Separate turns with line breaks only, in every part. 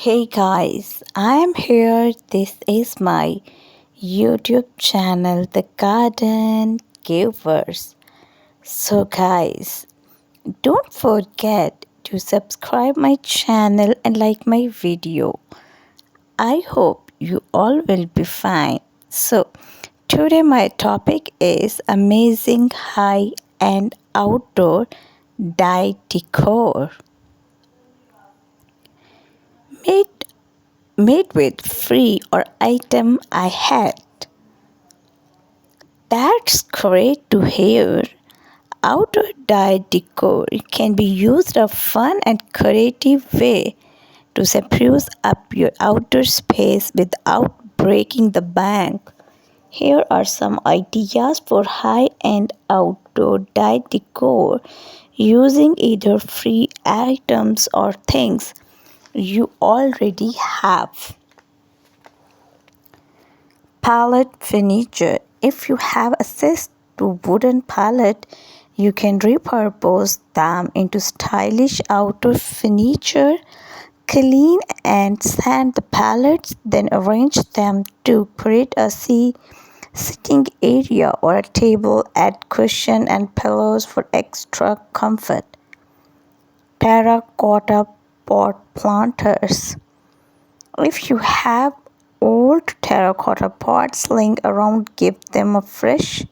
Hey guys, I am here. This is my YouTube channel, The Garden Givers. So, guys, don't forget to subscribe my channel and like my video. I hope you all will be fine. So, today my topic is amazing high and outdoor dye decor. Made made with free or item I had. That's great to hear. Outdoor dye decor can be used a fun and creative way to spruce up your outdoor space without breaking the bank. Here are some ideas for high-end outdoor dye decor using either free items or things you already have. Palette furniture. If you have access to wooden palette, you can repurpose them into stylish outdoor furniture. Clean and sand the palettes, then arrange them to create a sitting area or a table. Add cushion and pillows for extra comfort. Terracotta pot planters. If you have old terracotta pots laying around, give them a fresh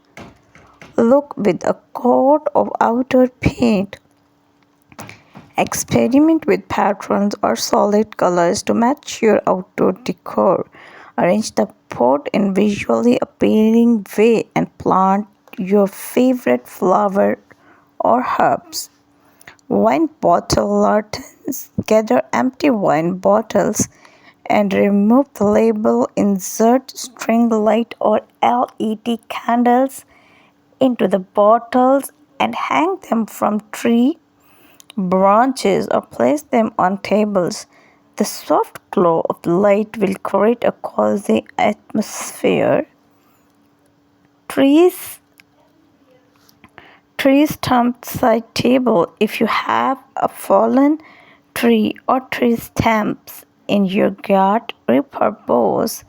look with a coat of outdoor paint. Experiment with patterns or solid colors to match your outdoor decor. Arrange the pot in visually appealing way and plant your favorite flower or herbs. Wine bottle lanterns. Gather empty wine bottles and remove the label. Insert string light or LED candles into the bottles and hang them from tree branches or place them on tables. The soft glow of the light will create a cozy atmosphere. Trees stump side table. If you have a fallen tree or tree stumps in your yard, repurpose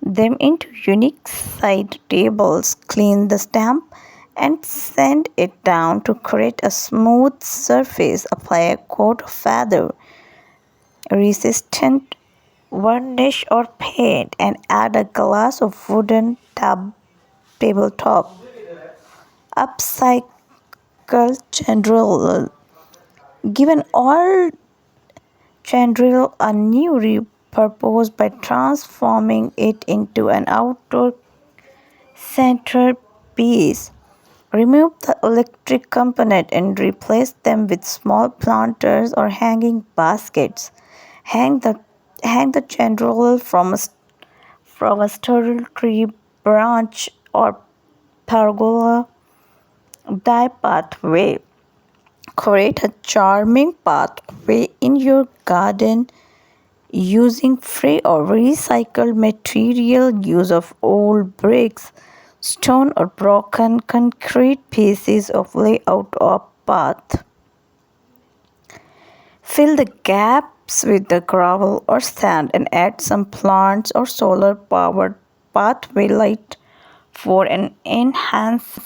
them into unique side tables. Clean the stump and sand it down to create a smooth surface. Apply a coat of feather resistant varnish or paint and add a glass of wooden tabletop. Upcycle chandelier. Give an old chandelier a new repurpose by transforming it into an outdoor centerpiece. Remove the electric component and replace them with small planters or hanging baskets. Hang the chandelier from a sturdy tree branch or pergola dye pathway. Create a charming pathway in your garden using free or recycled material. Use of old bricks, stone or broken concrete pieces of layout or path. Fill the gaps with the gravel or sand and add some plants or solar powered pathway light for an enhanced